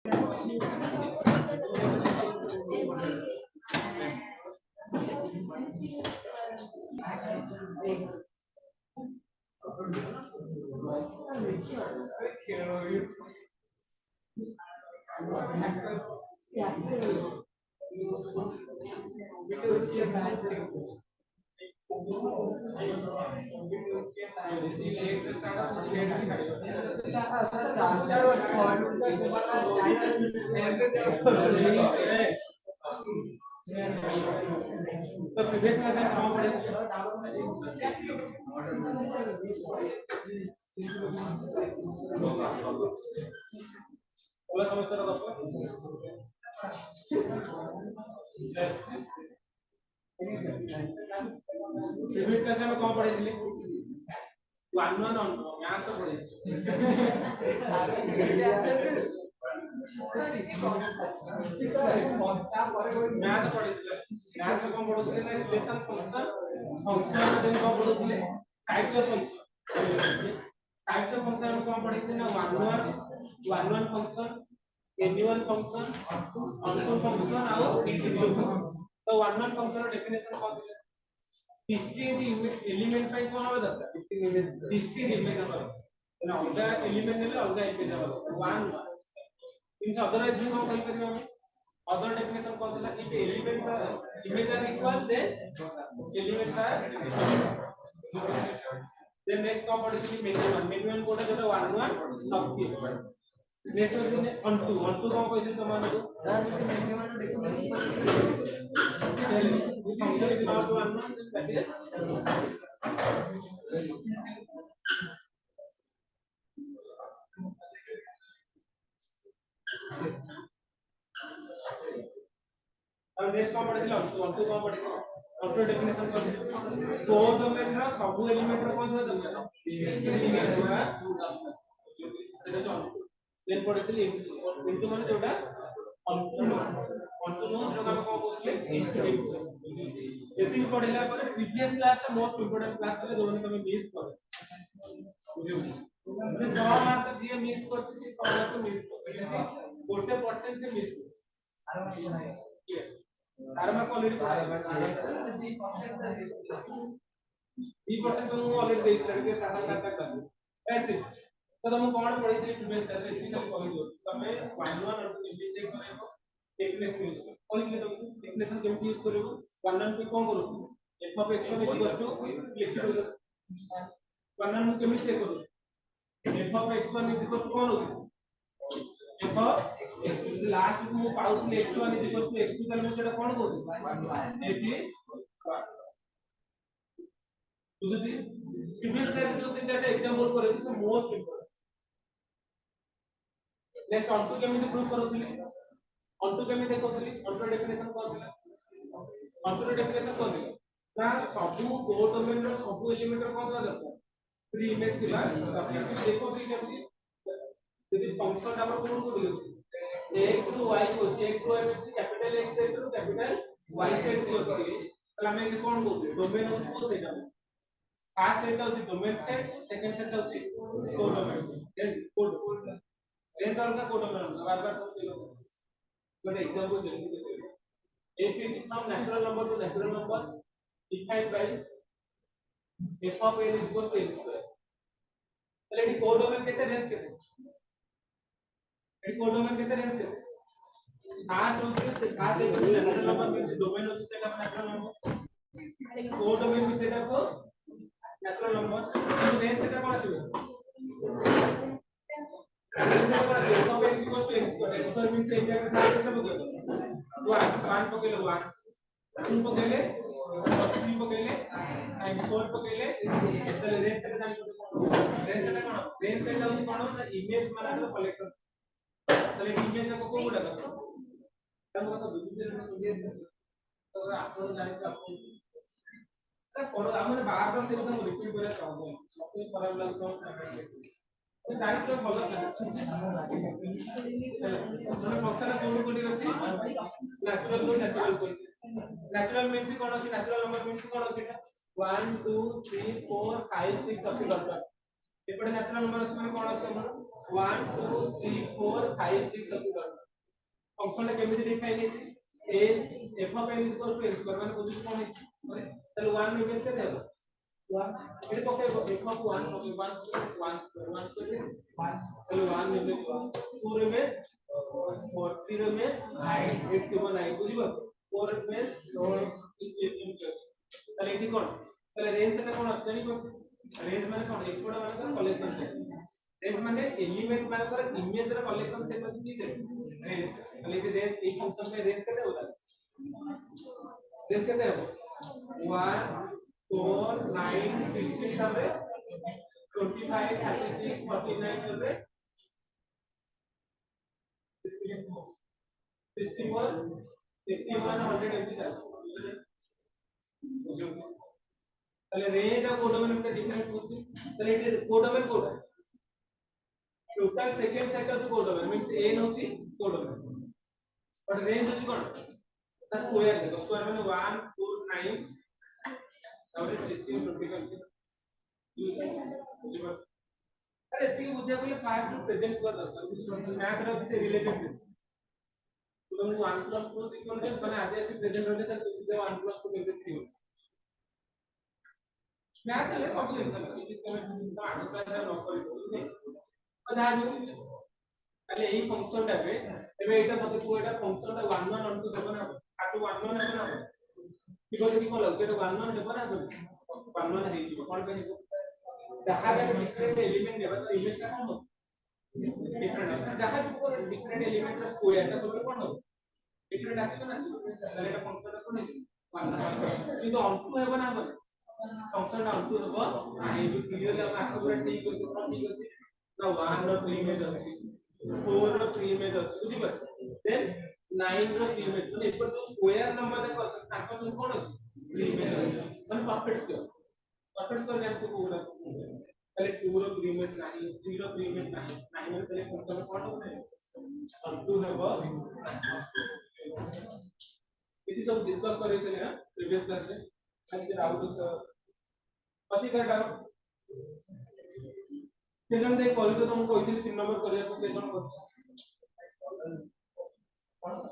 तो previous class में कहाँ पढ़े थे? बोला समझते हो दोस्तों? प्रीवियस क्लास में कहाँ पढ़े थे? वन वन ऑन यहाँ तो पढ़े मैथ पढ़िଥିଲେ मैथ में कौन पढ़ुଥିଲେ ना रिलेशन फंक्शन फंक्शन में कौन पढ़ुଥିଲେ टाइप्स ऑफ फंक्शन में कौन पढ़िଥିଲେ ना वन वन फंक्शन एनी1 फंक्शन अनटू फंक्शन और इंटीग्रल फंक्शन तो वन वन फंक्शन ର डेफिनेशन कौन दिले डिस्क्रीट एलिमेंट ପାଇଁ कौन হবে দরকার डिस्क्रीट इमेज হবে ना अलगा एलिमेंट নেলে अलगा इमेज হবে वन इन अदरवाइज हम कहि परिबा other definition कौन दिला if elements are images are equal then elements are then next कौन पढ़िଥିଲି minimum कोड जोटा 1 1 up to नेक्स्ट होने onto कौन कहिथिल तमानको minimum function is not 1 that is अब नेक्स्ट कौन पढ़िथिल onto कौन पढ़िथिल onto डेफिनेशन कौन को डोमेन रा सब एलिमेंट रा कौन दरकार देन पढ़िथिल इनटू माने जोटा onto नो जोटा हम कौन बोलले यदि पढ़िला पर प्रीवियस क्लास रा मोस्ट इंपोर्टेंट क्लास रे जो माने तमे मिस कर बुझियो जो मार्क जे मिस करछि से मार्क मिस कर गोटे परसेंट से मिस आरमा क्वालिटी पढ़ाई 3% तो मैं ऑलरेडी देख लड़के सारा करता क्लास ऐसे तो तुम कौन पढ़ी थी प्रीवियस क्लास में इतनी कल कह दो तमे 1 1 और इंग्लिश चेक करेबो टेक्निक्स यूज कर कहले तुम टेक्निक्स केमति यूज करबो 1 1 पे कोन करो f of x1 equal to लिख दो 1 1 केमति चेक करो f of x1 equal to कोन होती f of x2 लास्ट को मु पाउथले x1 इक्वल टू x2 तले मु सेटा कोन कहू f is 1 बुझुची प्रीवियस क्लास में जो तीनटा एग्जांपल करे से मोस्ट इंपोर्टेंट नेक्स्ट onto केमति प्रूव करूथली onto केमति देखौथली onto डेफिनेशन कोन थिला onto डेफिनेशन कोन थिला ना सब को डोमेन रो सब एलिमेंट रो कोन दरकार फ्री इमेज थिला देखो फ्री केमति यदि फंक्शन हमर कोन को दियो x टू y को x टू y में capital x set to capital y set को अछि तला हम कोन को डोमेन को सेटा फर्स्ट सेट होची डोमेन सेट सेकंड सेट होची कोडोमेन सेट कोड रेंज अलग कोडोमेन बार-बार तो चलो बट एग्जांपल जल्दी देखो f is from natural number to natural number defined by f of n is equal to x square तले एटी कोडोमेन केते रेंज केते एटी कोडोमेन केते रेंज केते फर्स्ट होची फर्स्ट एक नेचुरल नंबर मींस डोमेन होची सेटा नेचुरल नंबर कोडोमेन भी सेटा को natural numbers तो रेंज सेटा कोन आसीबो सेटा कोन आसीबो तो n equal to x square x square means area का केते पकेलो 1 पकेलो 1 2 पकेले 3 पकेले एंड 4 पकेले तो रेंज सेटा जानि रेंज सेटा कोन रेंज सेटा होची कोन ना इमेज मानकर कलेक्शन तो इमेज को को बोला तो तो बुझिले तो आपण जानि तो आपण सर कोन हमने बार-बार से एकदम रिपीट करे चाहूंगा सबको खराब लगता है तो डायरेक्ट तो भलो मैंने फंक्शन कोड कोडी अछि नेचुरल को नेचुरल मींस कोन अछि नेचुरल नंबर मींस कोन अछि 1 2 3 4 5 6 सब दरकार एपटे नेचुरल नंबर अछि माने कोन अछि हमर 1 2 3 4 5 6 अछि फंक्शन केमिति डिफाइन अछि a f of n equal to x माने पोजीशन कोन अछि माने ताले 1 में बेस केते हबो 1 एटे पके f of 1 पके 1 स्क्वायर 1 ताले 1 में बेस 2 रे बेस 4 3 रे बेस 9 8 के 9 बुझिबो 4 रे बेस 16 ताले एठी कोन ताले रेंज सेटा कोन अछि जानि को रेंज माने कोन एकोडा माने कलेक्शन सेट रेंज माने एलिमेंट माने इमेज रा कलेक्शन सेट अछि की सेट रेंज खाली से रेंज एक फंक्शन में रेंज केते होता रेंज केते हो 1 4 9 16 तबे 25 36 49 तबे 61 51 100 एमती তাহলে রেঞ্জ আর কোডোমেন একটা ডিফারেন্স হচ্ছে তাহলে এটা codomain code total second set of codomain means n होची codomain but range होची कोन ता स्क्वायर है तो स्क्वायर माने 1 2 9 और 16 25 बुझिबा अरे एती बुझे बोले फास्ट प्रेजेंट कर दरकार मैथ रो से रिलेटेड तो 1 2 सीक्वेंस माने आगे से प्रेजेंट होने से 1 2 केते सीक्वेंस मैथ ले सब जिनिस इस समय तो आगे क्लास नो करी जाहा भी তাহলে এই ফাংশনটাকে এবে এটা কত কো এটা ফাংশনটা 1 1 অন টু দেব না আটু 1 1 হবে না ঠিক আছে কি কল এটা 1 1 দেব না 1 1 হেই ଯିବ কোন কই যাহা भी ডিফারেন্ট এলিমেন্ট নেবা তো ইমেজটা কোন হবে ডিফারেন্ট যাহা भी কোন ডিফারেন্ট এলিমেন্টর স্কয়ারটা সবলে কোন হবে ডিফারেন্ট আসবে না তাহলে এটা ফাংশনটা কোন হবে 1 কিন্তু অন টু হবে না হবে ফাংশনটা অন টু হবে এই যে ক্লিয়ারলি আমরা আগে পুরো ঠিক আছে কোন ঠিক আছে না 1 ର প্রিমেজ ଅଛି 4 ର প্রিমেজ ଅଛି বুঝି পাছ দেন 9 ର ପ୍ରିମେଜ ମାନେ ଏପଟ ଯୋଉ ସ୍କୋୟାର ନମ୍ବର ଦେଖ ଅଛି ତାଙ୍କ ସବୁ କୋଣ ଅଛି ପ୍ରିମେଜ ଅଛି ମାନେ ପରଫେକ୍ଟ ସ୍କୋୟାର ଜାଣିଛୁ କୋଉଟା ତାହେଲେ 2 ର ପ୍ରିମେଜ ନାହିଁ 3 ର ପ୍ରିମେଜ ନାହିଁ ନାହିଁ ମାନେ ତାହେଲେ ଫଙ୍କସନ କୋଣ ହବ ଅଣ୍ଟୁ ହେବ ଏଠି ସବୁ ଡିସ୍କସ କରିଥିଲେ ନା ପ୍ରିଭିୟସ କ୍ଲାସ ରେ ଆଜି ରାଉତ ଅଛି କାଟା केजन दे कॉल तो तुमको कहଥିଲି 3 नंबर करिया को केजन करछ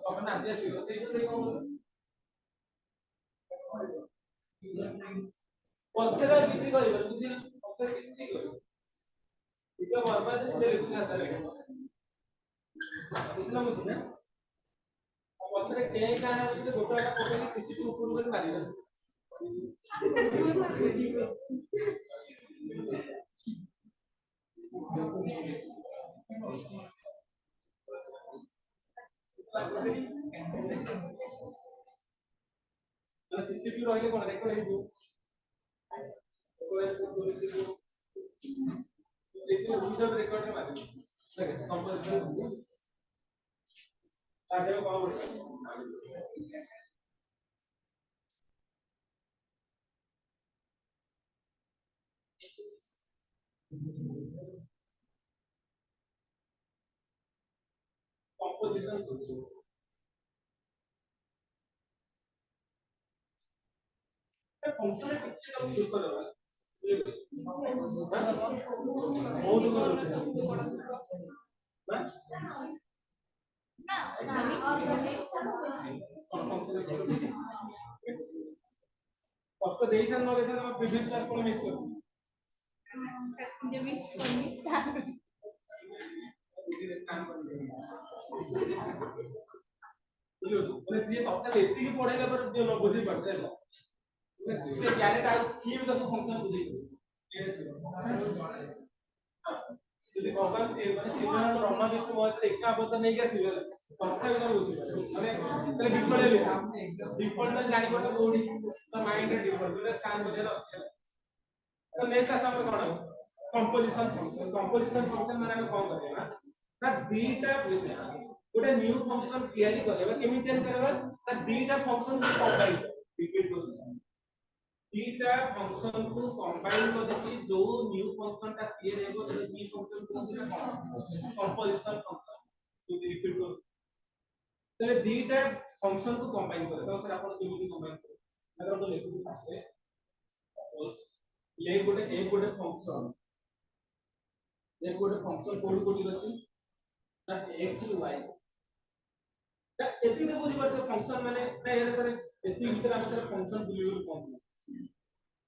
अपन आज आसीबो सेही तो सेही कोन पछरा किछि करिबो बुझि पछरा किछि करिबो इतो बर्बाद जे लिखि ना करे बुझना बुझना पछरे के काना जे गोटाटा पकेली सीसीटी ऊपर ऊपर मारिबो सीसीटी ରହିଲେ कोन ରେକର୍ଡ ହେଇଯିବ ସେଇଠି ୱିଦାଉଟ୍ ରେକର୍ଡ ମାରିବ ଦେଖ କମ୍ପୋଜିସନ ତାଦେହ କଣ କରୁଛି कॉम्पोजिशन कुछ फंक्शन कितने का यूज कर रहा है बहुत कष्ट देई था न देई था प्रीवियस क्लास को मिस कर जब मिस करनी स्कैन कर ମାନେ ଯିଏ ଟୋଟାଲ ଏତିକି ପଢେଇଲା ପରେ ଯିଏ ନ ବୁଝି ପାରୁଛି ହେଲା ସେ କ୍ୟାରେକ୍ଟର ଆଉ କିଏ ବି ତାକୁ ଫଙ୍କସନ ବୁଝେଇ ଯଦି ଭଗବାନ ମାନେ ଚିହ୍ନ ବ୍ରହ୍ମା ବିଷ୍ଣୁ ମହେଶ୍ୱର ଏକା ଅବତାର ନେଇକି ଆସିବେ ତଥାପି ତାକୁ ବୁଝିପାରିବେ ମାନେ ତାହେଲେ ବିଫଳ ହେଲେ ବିଫଳ ତ ଜାଣିପାରୁଛ କୋଉଠି ତା ମାଇଣ୍ଡରେ ଡିଫଲ୍ଟ ଯୋଉଟା ସ୍କାନ କରିବାର ଅଛି ତ ନେକ୍ସଟ ଆସ ଆମେ କଣ କମ୍ପୋଜିସନ ଫଙ୍କସନ ମାନେ ଆମେ କଣ କରିବା ନା ଦିଟା ଗୋଟେ न्यू फंक्शन तैयारी करबा केमी तैयारी करबा ता दीटा फंक्शन को कंबाइन रिपीट कर दीटा फंक्शन को कंबाइन कर कि जो न्यू फंक्शन ता तैयारी हेबो से न्यू फंक्शन को कंपोजिशन फंक्शन तो रिपीट कर तले दीटा फंक्शन को कंबाइन करे तो सर आपण केमी कंबाइन करे अगर तो लिखु फास्ट ले गोटे फंक्शन ये कोड फंक्शन कोड कोडी अछि ना x y ता एति ने बुझि परछ फंक्शन माने ना ये सर एति भीतर हम सर फंक्शन बुझिबो कोन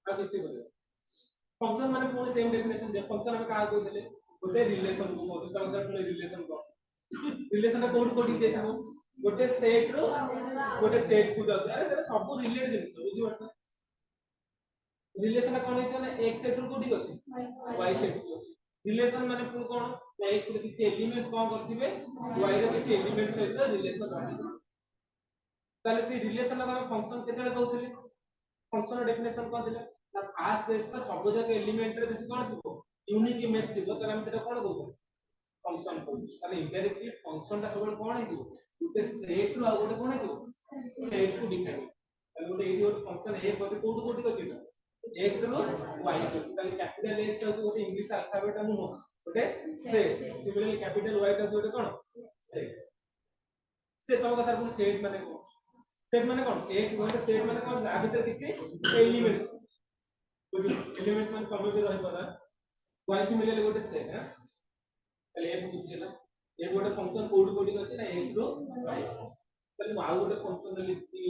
आ किछि बोले फंक्शन माने पूरी सेम डेफिनेशन जे फंक्शन हम का कहले गोटे रिलेशन को कहू ता मतलब रिलेशन कोन रिलेशन कोड कोडी देखो गोटे सेट को जाउ अरे सब रिलेटेड जिनिस बुझि परछ रिलेशन कोन हेतै ना x सेट रो कोडी अछि y सेट को अछि रिलेशन माने पुरो कोन x रे किछि एलिमेंट्स कोन करथिबे y रे किछि एलिमेंट सहित रिलेशन अछि ताले से रिलेशन हम फंक्शन केतेले कहउथिले फंक्शन डेफिनेशन कोन दिले ना फास्ट सेट रो सब जक एलिमेंट रे जति कोन थिबो यूनिक इमेज थिबो ताले हम सेटा कोन कहउ फंक्शन कहउ ताले इनडायरेक्टली फंक्शन ता सब कोन हेतिबो गुटे सेट रो आ गुटे कोन हेतिबो सेट को डिफाइन ताले गुटे AD Gute function a Kote code कोडी कछि x रो y रो ताले कैपिटल x ता गुटे इंग्लिश अल्फाबेट अनु गुटे सेट सिमिलरली कैपिटल y ता गुटे कोन सेट तो का सर को सेट माने कोन एक गोटे सेट माने कोन आ भीतर किछि एलिमेंट्स एलिमेंट्स माने कम्युनिटी रहि पड़ा y सिमिलरली गोटे सेट है ताले ए बुझिला ए गोटे फंक्शन कोड कोडी अछि ना x रो y ताले आ गोटे फंक्शन लिखि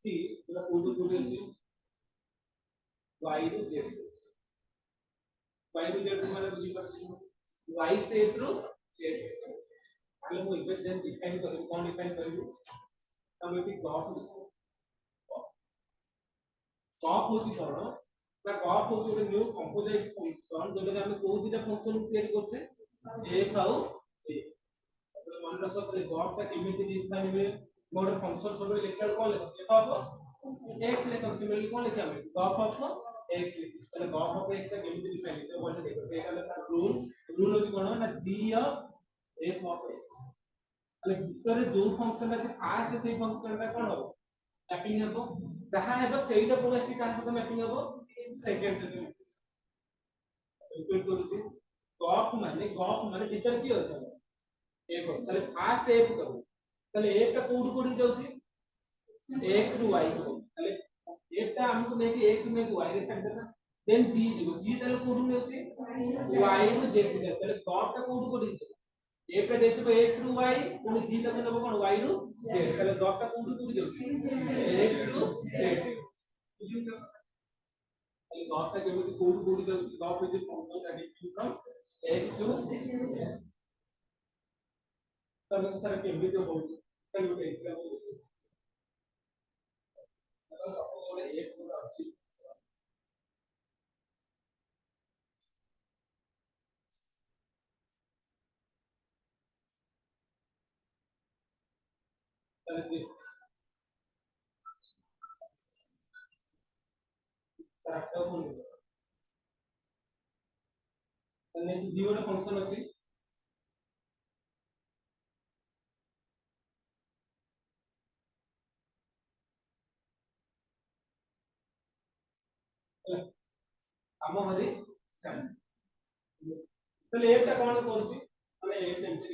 सी पूरा कोड कोडी अछि y रो z y रो z माने बुझि परछि y सेट रो z ताले मो इक्वेशन देन डिफाइन करियो कोन डिफाइन करियो हम एटी गॉफ गॉफ होची कोन ना गॉफ होची गोटे न्यू कंपोजिट फंक्शन जोटा हम कोउ दिटा फंक्शन क्रिएट करछे a खाउ c तो मन रखो ताले गॉफ का केमिति डिफाइन हुए मोर फंक्शन सब लिखल कोन लिख f ऑफ x लिखम सिमिलरली कोन लिख हम गॉफ ऑफ x ताले गॉफ ऑफ x का केमिति डिफाइन तो बोलते देखो एका का रूल होची कोन ना g of f of x ताले भीतर जो फंक्शन আছে ফার্স্ট সেই ফংশনটা কোন হবে ম্যাপিং হবে যাহা হবে সেইটা কোন আসি কার সাথে ম্যাপিং হবে সেকেন্ড সাথে ইকুয়াল করছি গফ মানে ভিতর কি আছে a को তাহলে ফার্স্ট a করব তাহলে a টা কোড কোড যাଉଛି x ରୁ y को তাহলে a টা हमको নেকি x নেকি y রে সেট দেনা দেন g ଯିବ g তাহলে কোড নেଉଛି y ରୁ z କୁ তাহলে গফ টা কোড কোড যাচ্ছে a पे देखिबो x रू y पुनी g तक नेबो कोन y रू z तले गॉफ का कोडी कोडी जाउछि x रू z बुझियो तले गॉफ का केमिति कोडी कोडी जाउछि g o f is a function that is from x to तले सारा केमिति होउछि तले गोटे एग्जांपल अछि तले सपोज गोटे x रू अछि तले सारा तो कोन तले जी गोटे फंक्शन अछि ଆମ ଘରେ ସ୍କାନ तले एटा कोन करूछि माने ए सेंटर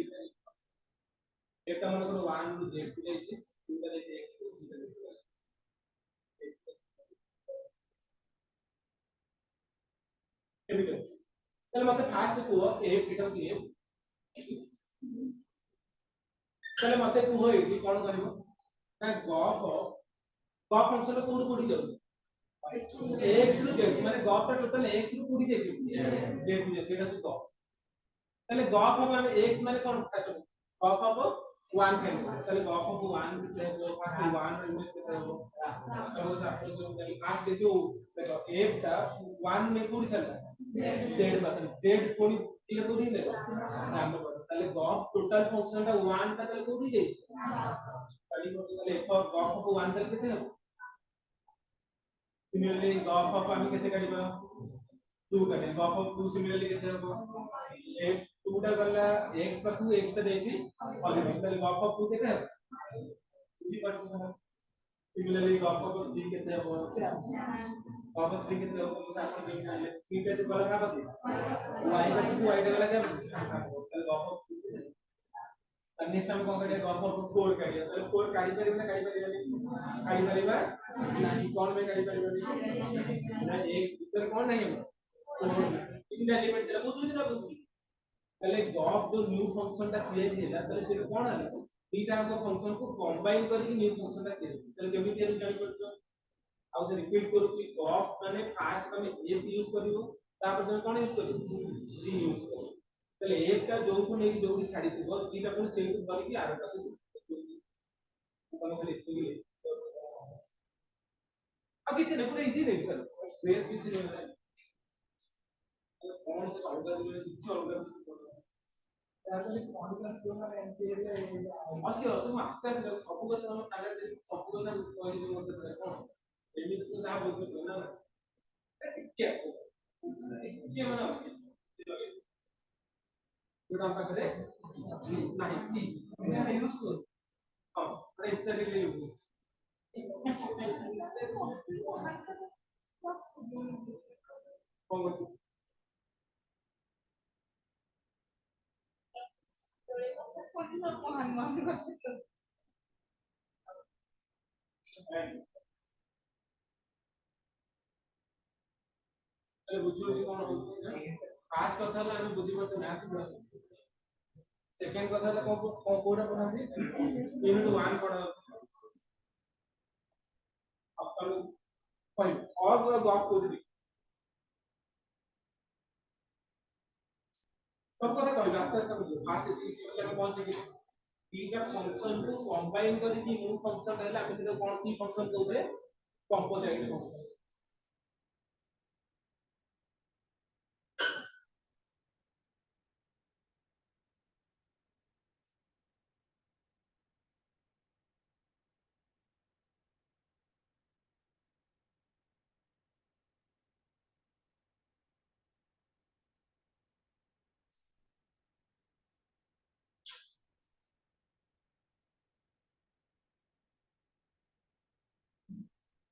एटा मन को 1 रू z को जाइछि दुटा जाइछि x को दुटा जाइछि एमिति तले मते फास्ट को a एटा होछि a तले मते को एटी कोन करबो ना गॉफ फंक्शन कोड कोडी जाउछि x रू z माने गॉफ टा टोटल x रू कोडी जाइछि z रू z एटा होछि गॉफ तले गॉफ हम x माने कोन गॉफ ऑफ 1 कैन तले गॉफ ऑफ 1 कितने हो फास्ट 1 इमेज कितने हो तो आपको जो आप देखो देखो f टा 1 में कोडी चलला z बटन z कोडी इले कोडी ले नाम तले गॉफ टोटल फंक्शन टा 1 टा तले कोडी जाइछि तले f ऑफ गॉफ ऑफ 1 तले कितने हो सिमिलरली गॉफ ऑफ हम कितने काढिबा 2 काढे गॉफ ऑफ 2 सिमिलरली कितने हो f 2 टा गला x पर 2 x टा देछि और तले गॉफ ऑफ 2 कितने हो इसी परसेंट सिमिलरली गॉफ ऑफ 3 कितने हो गॉफ ऑफ 3 कितने हो तो आपको देखना है 3 पे से गला का बदल y का 2 y का गला क्या तले गॉफ ऑफ 2 नेक्स्ट हम कोन करिया गॉफ ऑफ 4 करिया तले 4 काढी परिबा ना काढी परिबा नहीं कौन में काढी परिबा ना x भीतर कौन नहीं है तीन एलिमेंट देला बुझु ना बुझु তাহলে গফ जो न्यू फंक्शनটা क्रिएट ହେଲା ତାহলে ସେଟା कोन ହେଲା ଦୁଇଟାଙ୍କ फंक्शन को कंबाइन करके न्यू फंक्शनଟା क्रिएट ତାहले केमिति हेल्प जानि पड़छ ଆଉ ସେ ରିପିट करूची गफ माने फास्ट तमे f यूज करिवो तापर तमे कोन यूज करिवो g यूज करिवो তাহলে f টা जोठु नै जोठी छाडी थिबो g टा पुनी सेही धरिकी आरटा को तमे खाली इतनी अब किसी ने पूरा इजी नहीं सर स्पेस किसी ने कौन से अलग अलग किसी अलग ତାପରେ କଣ୍ଟ୍ରାକ୍ଟ ମାନେ ଏମତି ହେଲେ ଅଛି ଅଛି ମୁଁ ଆସ୍ତେ ଆସ୍ତେ ସବୁ କଥା ଆମ ସାଙ୍ଗରେ ସବୁ କଥା କହିଛି ମତେ କଣ ଏମିତି ତ ଯାହା ବୁଝୁଛୁ ନା ଟିକେ ଟିକେ ମାନେ ଅଛି ଯୋଉଟା ଆମ ପାଖରେ ଅଛି ନାହିଁ ଛି ଆମେ ୟୁଜ କରୁ ହଁ ମାନେ ଇନଷ୍ଟାଗ୍ରାମରେ ୟୁଜ କରୁ କଣ बुझियो कोन फास्ट कथा हला हम बुझि परछ मैथ क्लास सेकंड कथा हला कोडा पढा छी यूनिट 1 पढा अपन फाइन और गप कोडी सब कथा कहबे आस्ते आस्ते बुझियो फास्ट इसी हम पहुंच गए तीनटा फंक्शन को कंबाइन करके न्यू फंक्शन हैला हम सेटा कोन की फंक्शन कहउछे कंपोजिट फंक्शन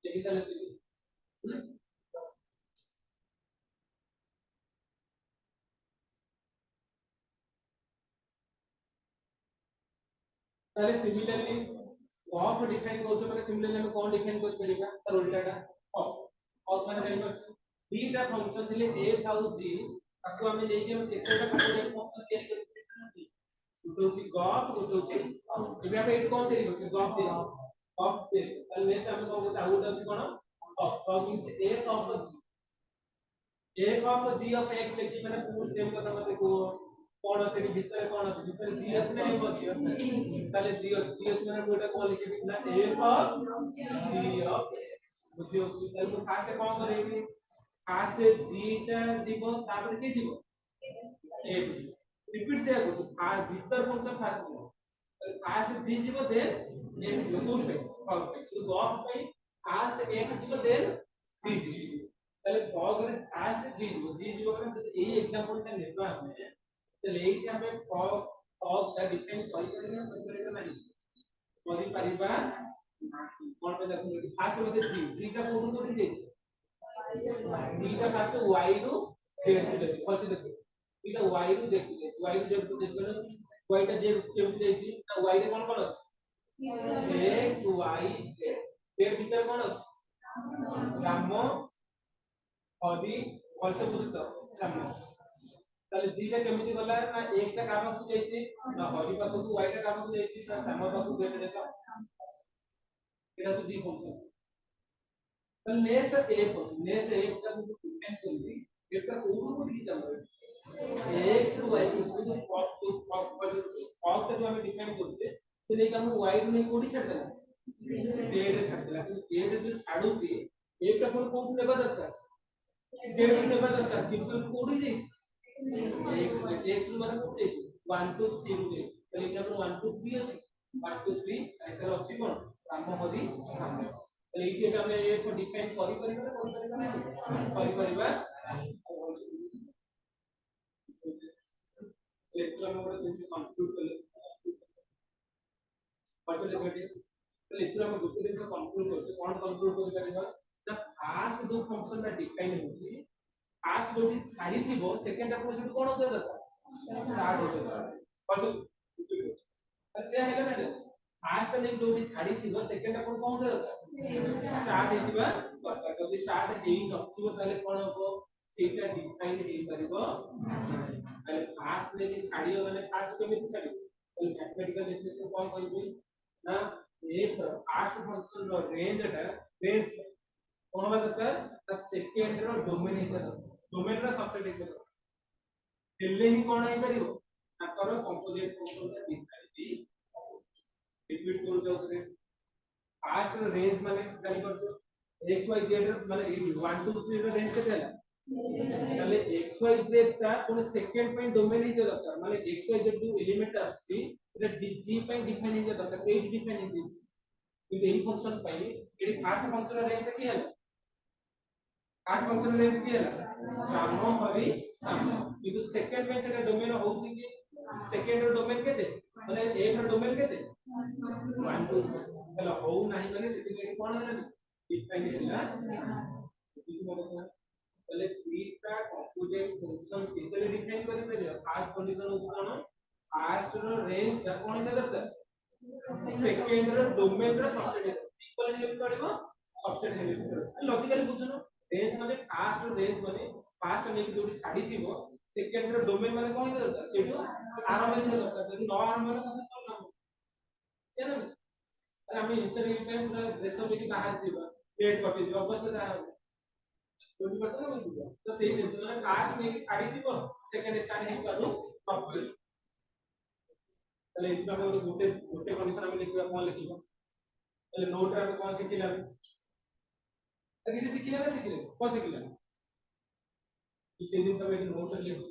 देखि साले ताले सिमिलरली ऑफ डिफाइन करछो माने सिमिलरली हम कोन डिफाइन कर परिबा तर उल्टाटा ऑफ माने जानि पर दीटा फंक्शन थिले a आउ g ताको हम लेके हम केतेटा कंपोनेंट फंक्शन तयारी कर उठौची गॉफ उठौची एबे हम एट कोन तयारी करछ गॉफ तयारी गॉफ तयारी ताले नेक्स्ट हम कोन बोलता आउट अछि cone of means a of g of x लेखि माने पूर्ण सेम कथा मते को कोन अछि भितर कोन अछि भितर g अछि ना f अछि ताले g अछि माने कोटा कोन लिखि ना a ऑफ g ऑफ बुझियो ताले तो फास्ट कोन करेबी फास्ट g टा जीवो तापर के जीवो a रिपीट से आगो फास्ट भीतर फंक्शन फास्ट जीवो फास्ट g जीवो देन a जीवो कोन पे परफेक्ट तो गॉफ पे फास्ट a जीवो देन c जीवो তাহলে ফগ রে ফার্স্ট জি জি মানে এই एग्जांपलটা নেবা আমি তাহলে এইটা আমি ফগটা ডিফাইন করি না করি নাই করি পারিবা কোন পে দেখো ফার্স্ট মতে জি টা কোন কোন দিয়েছে জি টা ফার্স্ট y রু জেড କୁ দেখো পছে দেখো এটা y রু জেড କୁ দেখো y রু জেড କୁ দেখো y টা জেড কেমন দিয়েছি না y রে কোন কোন আছে x y z এর ভিতরে কোন আছে রাম हरि also बुझतो सामने ताले दीटा केमिति गला ना एक टा काम को जाईची ना हरि पाखु को y टा काम को जाईची ना साम पाखु z देखा एटा तो जी फंक्शन ताले नेक्स्ट a टा को डिफाइन करबी एटा कोन को दिखि जाबो x y को फॉग जो हम डिफाइन करते से लेके हम y को नहीं कोडी छाड़ देला z रे छाड़ देला कि z जो छाडुची एक टा कोन कोन लेबा दरकार जेड नेबा दरकार किंतु कोडी जे x माने कोडी 1 2 3 रे तले कि हम 1 2 3 अछि 1 2 3 एकर अछि कोन राम हरि सामने तले इके हम ए को डिफाइन करि परिबा ना करि परिबा लेक्चर नंबर 3 से कंक्लूड कले पछले बेटे लेक्चर हम गोटे दिन से कंक्लूड करछ कोन कंक्लूड करि परिबा द फास्ट जो फंक्शन दा डिफाइन होची फास्ट जो छाडी थिबो सेकंड टा प्रोसेस कोन होते दरकार स्टार्ट होते दरकार पछो से हेले ना फास्ट ने जो छाडी थिबो सेकंड टा कोन होते दरकार स्टार्ट हेतिबा दरकार जदी स्टार्ट हेई नथिबो ताले कोन हो ସେଇଟା ডিফাইন ହେଇପାରିବ ତାହେଲେ ଫାଷ୍ଟ ନେଇକି ଛାଡ଼ିବ ମାନେ ଫାଷ୍ଟ କେମିତି ଛାଡ଼ିବ ତାହେଲେ ମ୍ୟାଥମେଟିକାଲ ଡେଫିନେସନ କଣ କହିବି ନା if ଫାଷ୍ଟ ଫଙ୍କସନ ର ରେଞ୍ଜ କଣ ହବା ଦରକାର ତା ସେକେଣ୍ଡ ର ଡୋମେନ ହେଇଥିବା ଦରକାର ଡୋମେନ ର ସବସେଟ ହେଇଥିବା ଦରକାର ହେଲେ ହିଁ କଣ ହେଇପାରିବ ତାଙ୍କର କମ୍ପୋଜିଟ୍ ଫଙ୍କସନ ଟା ଡିଫାଇନ ରିପିଟ କରୁ ଯାଉଥିରେ फास्ट रेंज माने जानि करतो x y z माने 1 2 3 ର रेंज केते हला ताले x y z ता कोन सेकंड पॉइंट डोमेन ही दरकार माने x y z जो एलिमेंट आसी से g पॉइंट डिफाइन ही दरकार ए डिफाइन ही कि एई फंक्शन पई एडी फास्ट फंक्शन रेंज के हला फास्ट फंक्शन रेंज के हला राम हरि सम कि सेकंड में सेटा डोमेन होउची कि सेकंड रो डोमेन केते माने एक रो डोमेन केते 1 2 हेलो हो नाही माने सेति लेडी कोन हला डिफाइन हैला किछि मतलब पहले थ्रीटा कंपोजिट फंक्शन केते डिफाइन करि परिया फास्ट कंडीशन हो कोन फास्ट रो रेंज ता कोन दरकार सेकंड रो डोमेन रो सबसेट इक्वल हेले पड़िबो सबसेट हेले पड़िबो लॉजिकली बुझनो रेंज माने फास्ट रो रेंज माने फास्ट ने जोडी छाडी थिबो सेकंड रो डोमेन माने कोन दरकार सेटो आरंभ हे दरकार जदि न आरंभ होला तने सब ना से ना अरे हम इंटरव्यू टाइम पूरा प्रेशर लेके बाहर जीवा पेट कटि जीवा अवस्था ता कोई पता ना बुझिबो तो सेही दिन माने फास्ट ने छाडी थिबो सेकंड स्टार्ट हे करू प्रॉपर तले इतना गोटे गोटे कंडीशन हम लिखिबा कोन लिखिबो तले नोट रे कोन सिखिला किसी सिखिला ना सिखिले कोन सिखिला किसी दिन सब एक नोट लिखो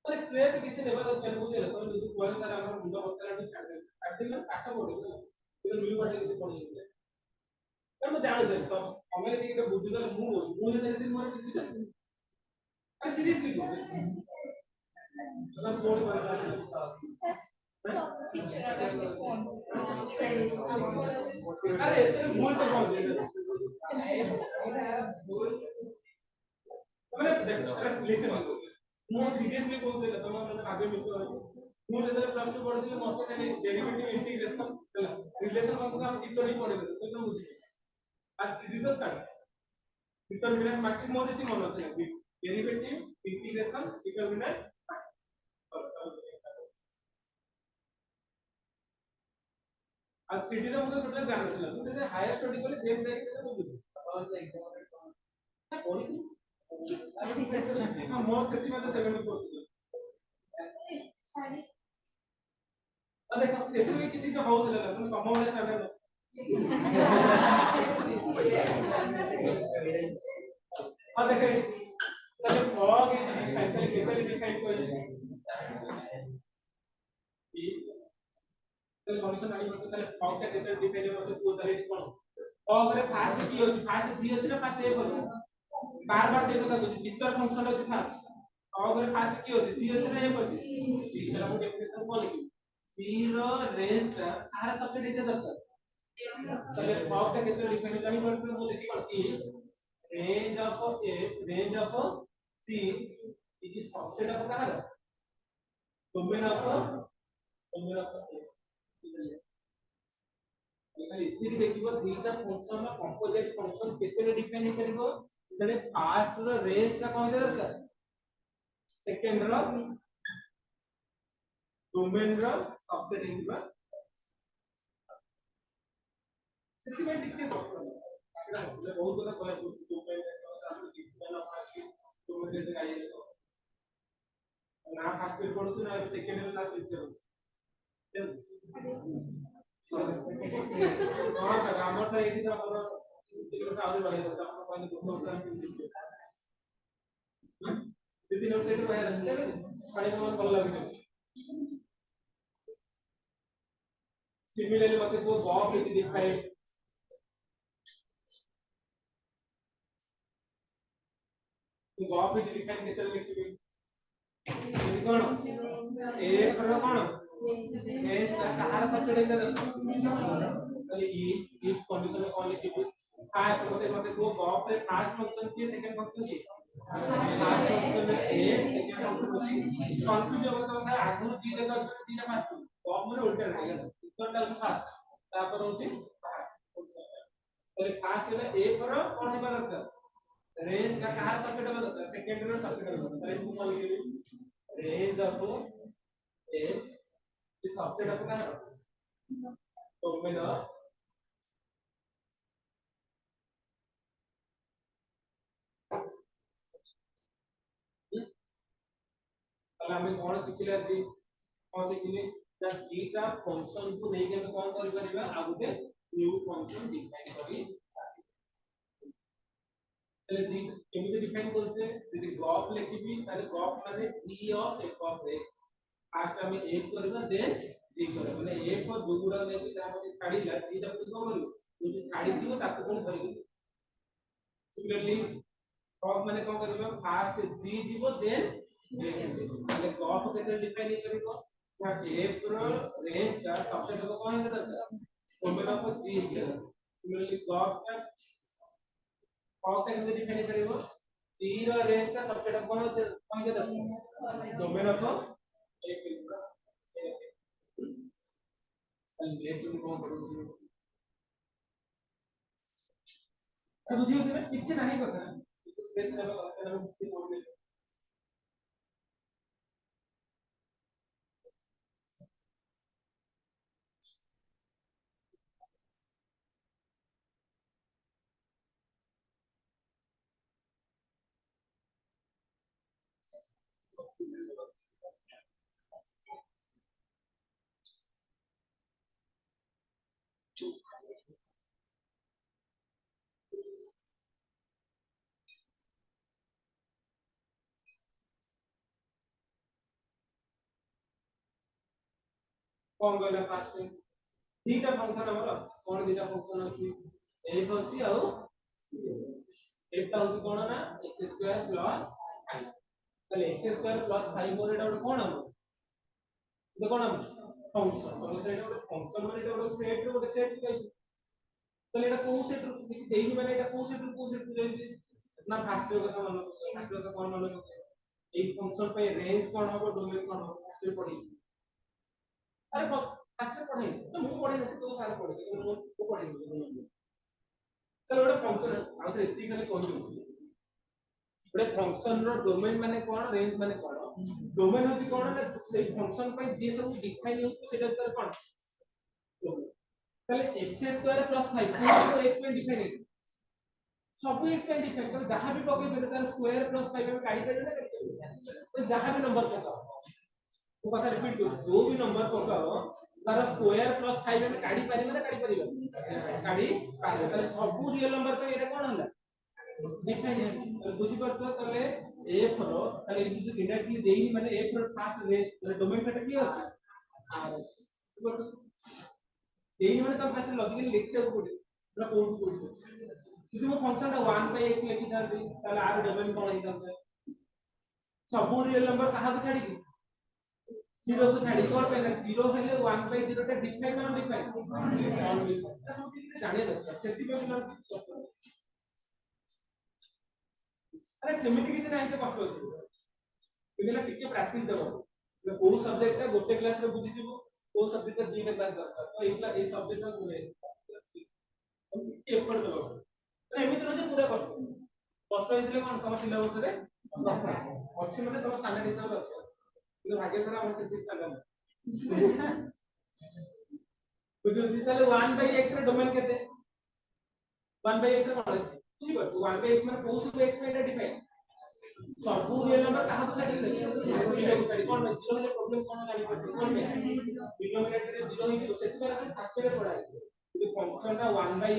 तो स्ट्रेस किसी लेवल of बुझे तो जो कोन सारा हमर मुंडा बतला नहीं छाड़ दे अड्डी में काटा पड़े तो न्यू बाटे किसी पड़ी है पर मैं जान दे तो हमें लेके के बुझ गले मु जे दिन मोर किछि छै अरे सीरियसली बोल मतलब फोन कर अरे भूल से बोल दे मैंने देखो लिसन मु सीरियसली बोल दे तो मैं आगे मिलतो मु जेते प्लस 2 पढिले मते खाली डेरिवेटिव इंटीग्रेशन रिलेशन मतलब हम किछो नहीं पढिले तो बुझी आज रिजल्ट छाड़ डिटरमिनेंट मैट्रिक्स मो जेति मन अछि डेरिवेटिव इंटीग्रेशन डिटरमिनेंट आज 3D रे मुझे टोटल जान नथिला तू जे हायर स्टडी करे देख जाई के सब बुझी और एग्जाम पढी हां मोर सेति में 74 ଥିଲା अरे देखो सेति में किसी का हो देला तुम कम वाले साडे हां देखे तले फॉग इज डिफाइन तले केते डिफाइन कोइले ई तले कंडीशन आइ मते तले फॉग का केते डिफाइन मते को तले कोन फॉग रे फास्ट की होची फास्ट जी होची ना फास्ट ए होची बार बार से কথা কইছি ভিতর ফাংশন होची फास्ट फॉग रे फास्ट की होची जी होची ना ए होची तीसरा को डेफिनेशन कोन लिखी जीरो रेंज ता आर सबसे डीजे दरकार तले फॉग का केते डिफाइन जानि पड़छ मु देखि पड़ती range of C is subset of कहां डोमेन ऑफ इसी देखिबो दीटा फंक्शन में कंपोजिट फंक्शन केते डिफाइन हे करबो तले फास्ट रो रेंज ता कोन दरकार सेकंड रो डोमेन रो सबसेट हिबा सेति में टिके बस्तो आकड़ा बहुत बड़ा कोला डोमेन हम डिफाइन ऑफ फास्ट डोमेन रे गाय ना फास्ट पे पडतो ना सेकंड रो ना सिक्स हां सर हमर से एठी तो हमर तीन वर्ष आउरी बढ़े तो हम पहले 2 वर्ष हम तीन वर्ष से बाहर रहते पढ़े में मन लगे सिमिलरली मते को बॉब इज डिफाइंड तो बॉब इज डिफाइंड केते लिखिबे यदि कोन ए पर कोन रेंज कहार सबसेट है तो ई कंडीशन में कौन लिखिबो फास्ट मते को बॉब रे फास्ट फंक्शन की सेकंड फंक्शन की फास्ट फंक्शन में ए सेकंड फंक्शन कंफ्यूज हो तो आगु दी देखा तीनटा फास्ट बॉब में उल्टा रहेगा उत्तरटा फास्ट तापर होची तो फास्ट है ए का कहां सबसेट होगा तो सेकंड रो सबसेट होगा तो इसको कॉल करेंगे रेंज ऑफ ए इस सबसेट ऑफ का डोमेन ऑफ ताले हमें कौन सिखिले अछि कौन सिखिले दैट थीटा फंक्शन को देके हम कौन करि परिबा आ गुटे न्यू फंक्शन डिफाइन करी ताले दी केमिति डिफाइन करछे यदि ग्राफ लिखिबी ताले ग्राफ माने g of f of x fast हमें एक करबा देन g करबा माने f और दुगुरा लेके ता मते छाडीला g ता को करियो यदि छाडी दियो ताको कोन करियो सिमिलरली ग्राफ माने कोन करियो फास्ट g जीवो देन ताले ग्राफ केते डिफाइन करियो ना f रो रेंज का सबसेट को कोन है दरकार domain of g similarly graph का ग्राफ का केते डिफाइन करियो g रो रेंज का सबसेट को कोन है दरकार डोमेन ऑफ एक नेक्स्ट में कौन करूँ अब बुझियो जे किछ नाही कथा स्पेस लेवल करते हम किछ बोल दे कौन गला फास्ट दीटा फंक्शन हमर कोन दीटा फंक्शन अछि f अछि आ f ता होछि कोन ना x² + 5 तले x² + 5 मोर एटा कोन हम तो कोन हम फंक्शन तो सेटा फंक्शन माने एटा सेट कहै तले एटा को सेट किछ देई माने एटा को सेट देई ना फास्ट କଥା मन फास्ट କଥା कोन मन एई फंक्शन पे रेंज कोन हो डोमेन कोन हो फास्ट पढी अरे फास्ट पढाई तो मु पढाई तो सार पढी मु को पढाई चलो एटा फंक्शन आ तो एती खाली कहि दउ बड़े फंक्शन रो डोमेन माने कोन रेंज माने कोन डोमेन होची कोन ना से फंक्शन पे जे सब डिफाइन हो सेटा सर कोन ताले x² + 5 को x पे डिफाइन है सब x पे डिफाइन तो जहां भी पके तो तार स्क्वायर + 5 में काढी देले ना तो जहां भी नंबर पकाओ वो कथा रिपीट कर जो भी नंबर पकाओ तार स्क्वायर + 5 में काढी पारिबे ना काढी पारिबे ताले सब रियल नंबर पे एटा कोन होला डिफाइन है बुझी परछ ताले f रो ताले ये जो इंडायरेक्टली देई माने f रो फास्ट रेंज डोमेन सेटा की अछि r अछि देई माने त फास्ट लॉजिकली लिखिया को पड़े पूरा कोड कोड यदि वो फंक्शन ता 1/x लिखि थाते ताले r डोमेन कोन होई थाते सब रियल नंबर कहा को छाडी 0 को छाडी कोन पे 0 हेले 1/0 ता define non define non define सब ठीक जाने दरकार सेति पे बिना अरे सेमिति किछ नाही से कष्ट अछि बिना टिके प्रैक्टिस देबो को सब्जेक्ट है गोटे क्लास रे बुझि दिबो को सब्जेक्ट का जीके क्लास दरकार तो एकला ए सब्जेक्ट का गुणे हम टिके एफर्ट देबो तो एमिति रहे पूरा कष्ट हिसले कोन तम सिलेबस रे अछि माने तम स्टैंडर्ड हिसाब अछि कि भाग्य सारा हम से स्टैंडर्ड बुझु ताले 1/x रे डोमेन केते 1/x रे कोन बुझि पर 1/x माने को सब x पे डिफाइन सब रियल नंबर कहा को छाडी दे 0 को छाडी कोन 0 हेले प्रॉब्लम कोन लागी पड़ती कोन डिनोमिनेटर रे 0 हे सेति पर से फास्ट पे पढाई यदि फंक्शन ता 1/x